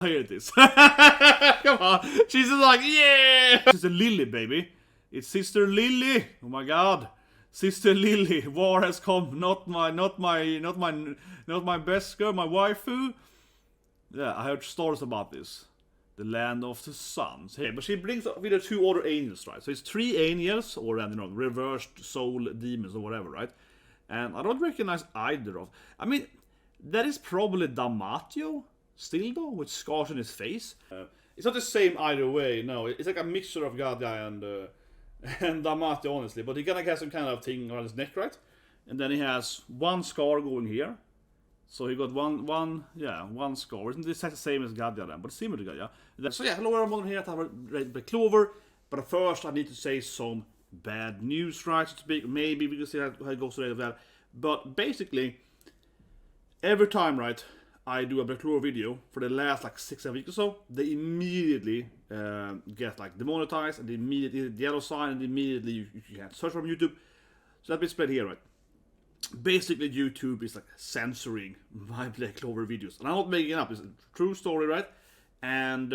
Here it is. Come on. She's just like, yeah. It's a Lily, baby. It's Sister Lily. Oh my god. Sister Lily. War has come. Not my best girl, my waifu. Yeah, I heard stories about this. The land of the suns. Hey, but she brings with her 2 other angels, right? So it's 3 angels, or reversed soul demons or whatever, right? And I don't recognize either of. I mean, that is probably Damatio. Still though, with scars on his face. It's not the same either way, no. It's like a mixture of Gadya and Damatio, honestly. But he kind of has some kind of thing around his neck, right? And then he has 1 scar going here. So he got one scar. Isn't this the same as Gadya then? But similar to Gadya. So yeah, hello everyone here at Black Clover. But first I need to say some bad news, right? So to speak. Maybe we can see how it goes today with that. But basically, every time, right, I do a Black Clover video for the last like 6-7 weeks or so, they immediately get like demonetized, and they immediately the yellow sign, and immediately you can't search from YouTube. So let me explain here, right? Basically, YouTube is like censoring my Black Clover videos, and I'm not making it up. It's a true story, right? And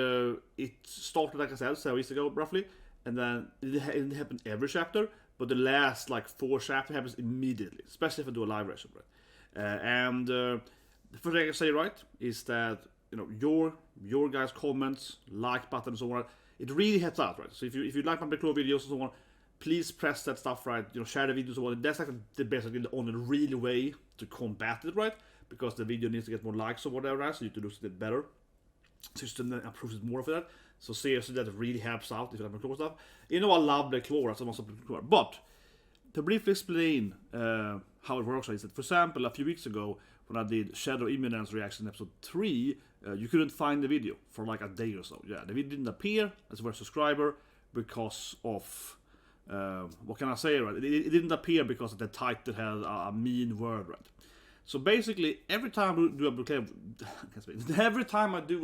it started, like I said, 7 weeks ago, roughly, and then it happened every chapter. But the last like 4 chapters happens immediately, especially if I do a live version, right? The first thing I can say, right, is that your guys' comments, like buttons, and so on, it really helps out, right? So if you like my Black Clover videos and so on, please press that stuff, right? Share the videos and so on. That's like basically the only real way to combat it, right? Because the video needs to get more likes or whatever, right? So you do it better. System then improves more of that. So seriously, that really helps out if you like Black Clover stuff. I love Black Clover, so much Black Clover. But to briefly explain how it works, right, is that, for example, a few weeks ago, when I did Shadow Imminence reaction episode 3, you couldn't find the video for like a day or so. Yeah, the video didn't appear as a subscriber because of what can I say, right? It didn't appear because the title had a mean word, right? So basically, every time I do a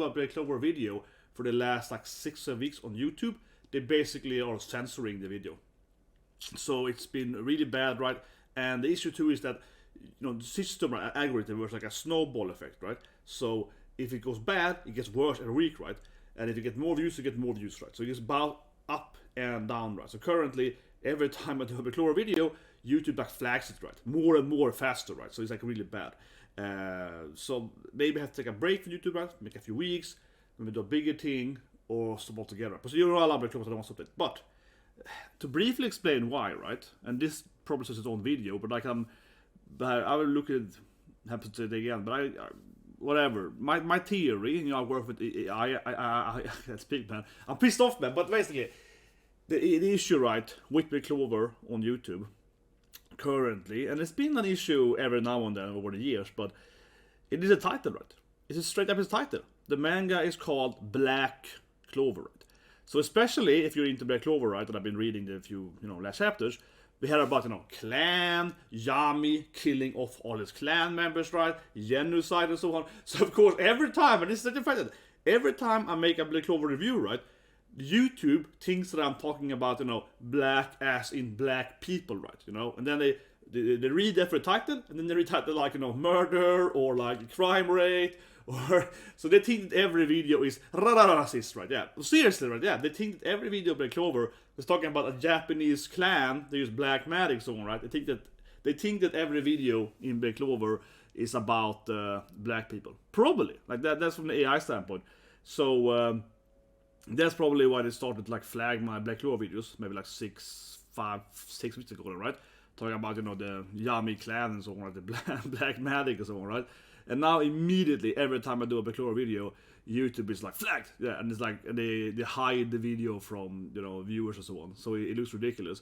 Black Clover video for the last like 6 weeks on YouTube, they basically are censoring the video. So it's been really bad, right? And the issue too is that the system algorithm works like a snowball effect, right? So if it goes bad, it gets worse every week, right? And if you get more views, you get more views, right? So it gets about up and down, right? So currently, every time I do a Black Clover video, YouTube like flags it, right? More and more faster, right? So it's like really bad. So maybe I have to take a break from YouTube, right? Make a few weeks, maybe do a bigger thing, or stop altogether. But so you're all Black Clover, so I don't want to stop it. But to briefly explain why, right? And this probably says its own video, but like I will look at have to say it again, but whatever. My theory, I work with I can't speak, man. I'm pissed off, man. But basically, the issue, right, with Black Clover on YouTube currently, and it's been an issue every now and then over the years, but it is a title, right? It's a straight up his title. The manga is called Black Clover, right? So especially if you're into Black Clover, right, and I've been reading the few, last chapters, we heard about, clan, Yami killing off all his clan members, right? Genocide and so on. So of course, every time, and this is the fact that every time I make a Black Clover review, right, YouTube thinks that I'm talking about, black as in black people, right? And then they read every title, and then they read title like, murder or like crime rate. Or so they think that every video is racist, right? Yeah, seriously, right? Yeah, they think that every video of Black Clover is talking about a Japanese clan. They use black magic, so on, right? They think that every video in Black Clover is about black people. Probably, like that. That's from the AI standpoint. So that's probably why they started to like flag my Black Clover videos, maybe like 6 weeks ago, right? Talking about the Yami clan and so on, right? The black magic and so on, right? And now immediately, every time I do a Black Clover video, YouTube is like flagged, yeah, and it's like they hide the video from viewers and so on, so it looks ridiculous.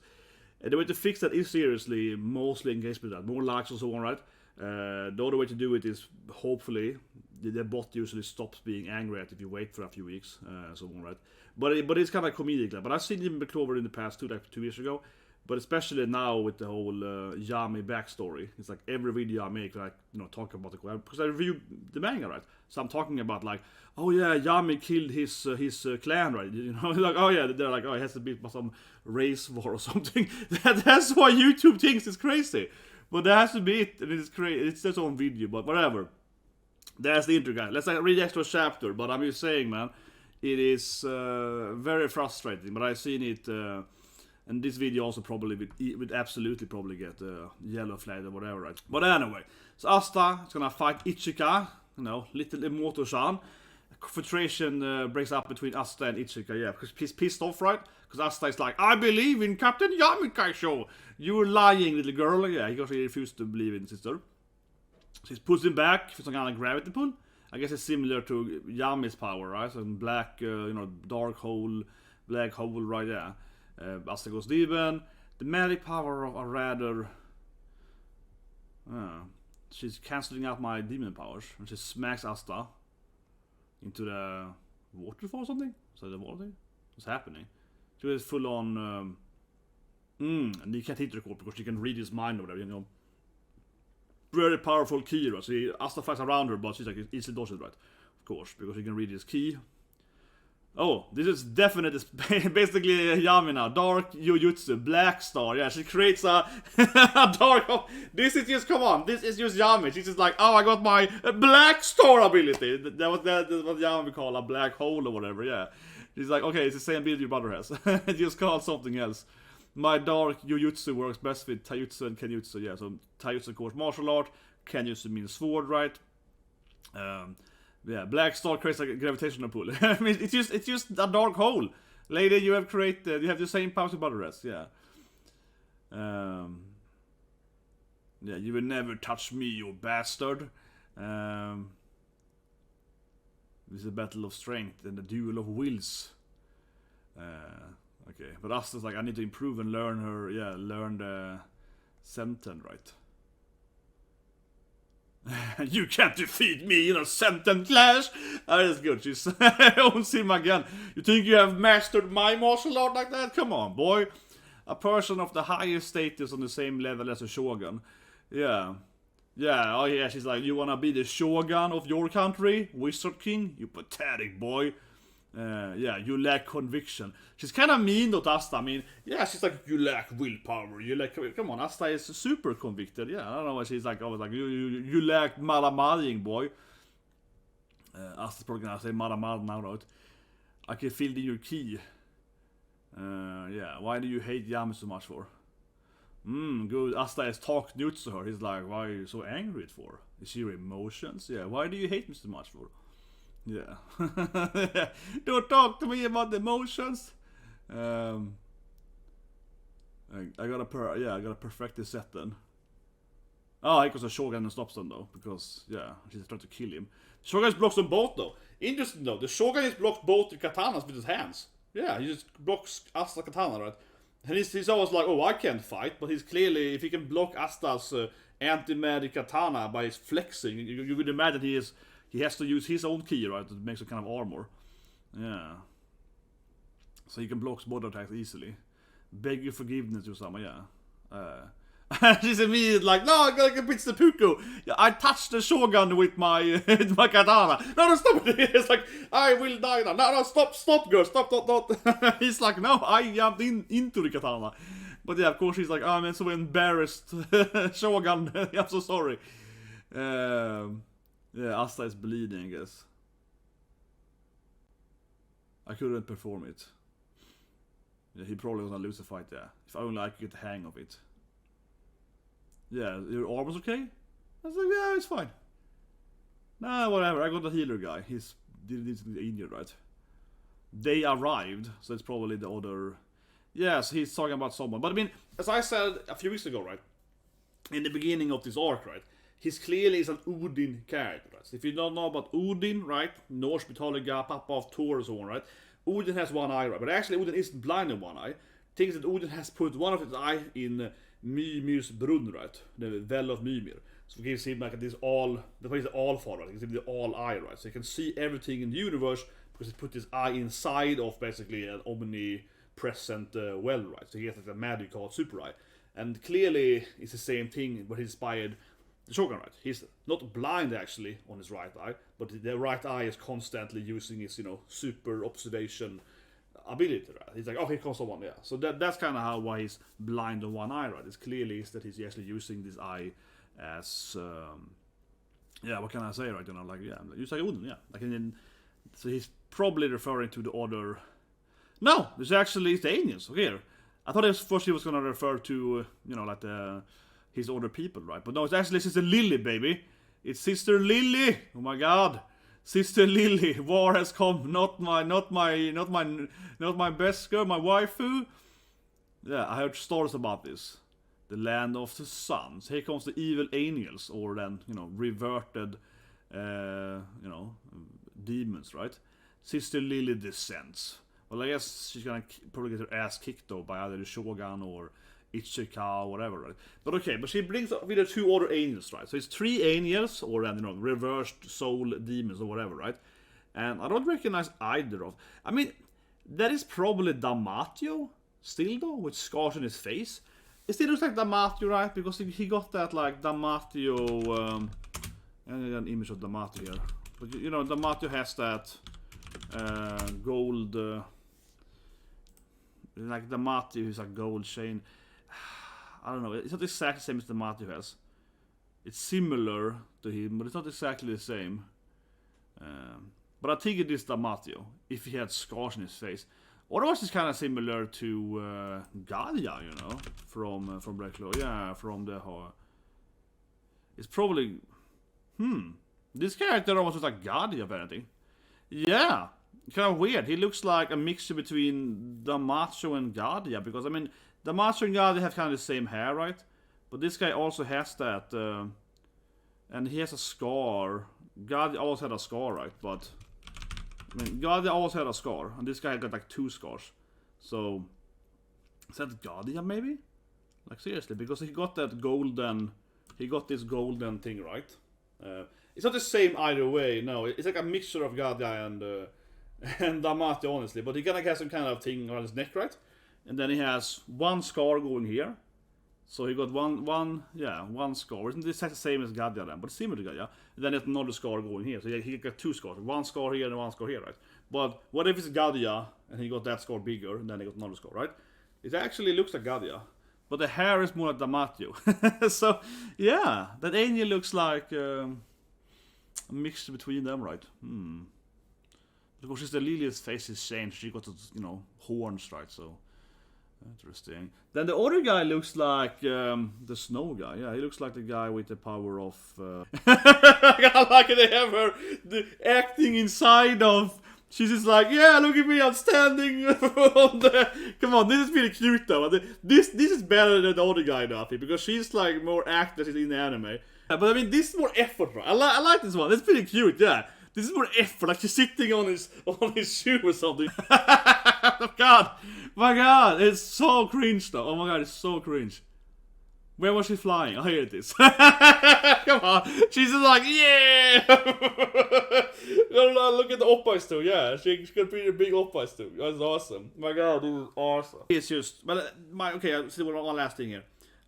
And the way to fix that is seriously mostly engagement, that more likes and so on, right? The other way to do it is hopefully the bot usually stops being angry at if you wait for a few weeks, so on, right? But it's kind of comedic, but I've seen Black Clover in the past too, like 2 years ago. But especially now with the whole Yami backstory, it's like every video I make, like talk about because I review the manga, right? So I'm talking about like, oh yeah, Yami killed his clan, right? Like, oh yeah, they're like, oh, it has to be some race war or something. That's why YouTube thinks it's crazy, but that has to be it, and it's crazy. It's its own video, but whatever. That's the intro, guy. Let's read the extra chapter, but I'm just saying, man, it is very frustrating. But I've seen it, and this video also probably would absolutely probably get yellow flag or whatever, right? But anyway, so Asta is gonna fight Ichika, you know, little Emoto-chan. Confrontation breaks up between Asta and Ichika, yeah, because he's pissed off, right? Because Asta is like, I believe in Captain Yami Kaisho. You're lying, little girl. Yeah, he refused to believe in sister. So he puts him back for some kind of gravity pull. I guess it's similar to Yami's power, right? So black, you know, dark hole, black hole, right there. Asta goes demon. The magic power are rather... she's cancelling out my demon powers. And she smacks Asta into the waterfall or something? Is that the water thing? What's happening? She was full on... and you can't hit record because she can read his mind or whatever, you know. Very powerful key, right? So Asta fights around her, but she's like easily dodges, right? Of course, because she can read his key. Oh, this is definitely basically Yami now. Dark Jujutsu, Black Star. Yeah, she creates a dark. This is just, come on, this is just Yami. She's just like, oh, I got my Black Star ability. That was what Yami call a black hole or whatever. Yeah, she's like, okay, it's the same ability your brother has. Just call something else. My dark Jujutsu works best with Taijutsu and Kenjutsu. Yeah, so Taijutsu of course martial art. Kenjutsu means sword, right? Yeah, Black Star creates a gravitational pull. I mean, it's just a dark hole. Lady, you have the same power to brother has. Yeah. Yeah, you will never touch me, you bastard. This is a battle of strength and a duel of wills. Okay, but Asta's like, I need to improve and learn the Zetten, right? You can't defeat me in a Zetten clash! That is good, she's owns him again. You think you have mastered my martial art like that? Come on, boy. A person of the highest status on the same level as a shogun. Yeah. Yeah, oh yeah, she's like, you wanna be the shogun of your country? Wizard King? You pathetic boy. Yeah, you lack conviction. She's kind of mean to Asta. I mean, yeah, she's like, you lack willpower. You lack. Come on, Asta is super convicted. Yeah, I don't know why she's like, always like, you lack maramariing, boy. Asta's probably gonna say maramar now, right? I can feel in your key. Yeah, why do you hate Yami so much for? Good. Asta has talked nudes to her. He's like, why are you so angry for? Is your emotions? Yeah, why do you hate me so much for? Yeah. Don't talk to me about the emotions. I gotta perfect this Zetten. Oh, he goes a Shogun and stops them though, because yeah, she's trying to kill him. Shogun blocks them both though. Interesting though, the Shogun is blocked both the katanas with his hands. Yeah, he just blocks Asta's katana, right? And he's always like, oh, I can't fight, but he's clearly, if he can block Asta's anti-magic katana by his flexing, you would imagine he has to use his own ki, right, to make some kind of armor. Yeah. So he can block border attacks easily. Beg your forgiveness or something, yeah. She's immediately like, no, I gotta beat seppuku. Yeah, I touched the Shogun with my katana. No, stop it. It's like, I will die now. No, stop, girl. Stop. He's like, no, I jumped into the katana. But yeah, of course, she's like, oh, I'm so embarrassed. Shogun, I'm so sorry. Yeah, Asta is bleeding, I guess. I couldn't perform it. Yeah, he probably was gonna lose the fight, yeah. If only I could get the hang of it. Yeah, your arm was okay? I was like, yeah, it's fine. Nah, whatever, I got the healer guy. He's injured, right? They arrived, so it's probably the other... Yes, he's talking about someone. But I mean, as I said a few weeks ago, right? In the beginning of this arc, right? He's clearly an Odin character, right? So if you don't know about Odin, right? Norse mythology, Papa of Thor and so on, right? Odin has one eye, right? But actually Odin isn't blind in one eye. Things that Odin has put one of his eye in Mymir's brunn, right? The well of Mimir. So it gives him like this all, the place all father, right? It gives him the all eye, right? So he can see everything in the universe because he put his eye inside of basically an omnipresent well, right? So he has like a magic called super eye. And clearly it's the same thing, but he inspired the Shogun, right? He's not blind actually on his right eye, but the right eye is constantly using his, super observation ability, right? He's like, oh, here comes someone, yeah. So that's kind of why he's blind on one eye, right? It's clearly that he's actually using this eye as yeah, what can I say, right? You know, like, yeah, Usagi Uden, yeah. Like, so he's probably referring to the other. No, it's actually the aliens. Okay, I thought first he was gonna refer to, you know, like his other people, right? But no, it's actually Sister Lily, baby. It's Sister Lily. Oh my God, Sister Lily. War has come. Not my best girl, my waifu. Yeah, I heard stories about this. The land of the suns. Here comes the evil angels, or then, you know, reverted, you know, demons, right? Sister Lily descends. Well, I guess she's gonna probably get her ass kicked though by either the Shogun or Ichika or whatever, right? But okay, but she brings with her 2 other angels, right? So it's 3 angels, or then, you know, reversed soul demons or whatever, right? And I don't recognize either of. I mean, that is probably Damatio still though, with scars on his face. It still looks like Damatio, right? Because he got that like Damatio, an image of Damatio here. But you know, Damatio has that gold. Like Damatio is a gold chain. I don't know. It's not exactly the same as Damatio has. It's similar to him, but it's not exactly the same. But I think it is Damatio if he had scars on his face. Otherwise, it's kind of similar to GYARU, you know, from Black Clover. Yeah, from the it's probably this character almost looks like GYARU, if anything. Yeah. Kind of weird. He looks like a mixture between Damatio and GYARU, because I mean, Damatio and GYARU have kind of the same hair, right? But this guy also has that, and he has a scar. GYARU always had a scar, right? But I mean, GYARU always had a scar, and this guy got like 2 scars. So is that GYARU maybe? Like seriously, because he got that golden, he got this golden thing, right? It's not the same either way. No, it's like a mixture of GYARU and Damatio, honestly, but he kind of has some kind of thing around his neck, right? And then he has 1 scar going here, so he got one scar. Isn't this the same as GYARU then? But similar to GYARU. And then he has another scar going here, so he got 2 scars, 1 scar here and 1 scar here, right? But what if it's GYARU and he got that scar bigger, and then he got another scar, right? It actually looks like GYARU, but the hair is more like Damatio. So yeah, that angel looks like a mixture between them, right? Because Sister Lily's face is changed. She got, you know, horns, right? So interesting. Then the other guy looks like the snow guy. Yeah, he looks like the guy with the power of. I like they have her acting inside of. She's just like, yeah, look at me, I'm standing on the. Come on, this is pretty cute though. This is better than the other guy, though, I think, because she's like more acted in the anime. But I mean, this is more effort, right? I like this one. It's pretty cute, yeah. This is more effort, like she's sitting on his shoe or something. God, my God, it's so cringe though. Oh my God, it's so cringe. Where was she flying? Oh, here it is. Come on, she's just like, yeah. Look at the oppas too. Yeah, she's got pretty big oppas too. That's awesome. My God, this is awesome. It's just, but okay. I see one last thing here.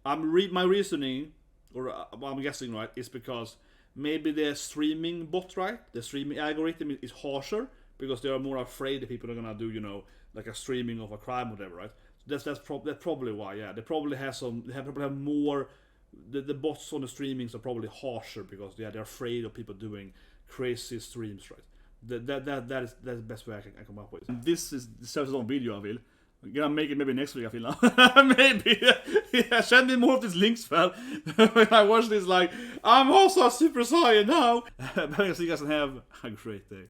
My reasoning, or I'm guessing, right, is because maybe the streaming bot, right? The streaming algorithm is harsher because they are more afraid that people are gonna do, you know, like a streaming of a crime or whatever, right? So that's probably why. Yeah, they probably have more. The bots on the streamings are probably harsher because they're afraid of people doing crazy streams, right? That's the best way I can come up with. And this is the serves on video, I feel. I'm gonna make it maybe next week, I feel now. Maybe. Yeah, send me more of these links, fam. When I watch this, like, I'm also a Super Saiyan now. But I guess you guys can have a great day.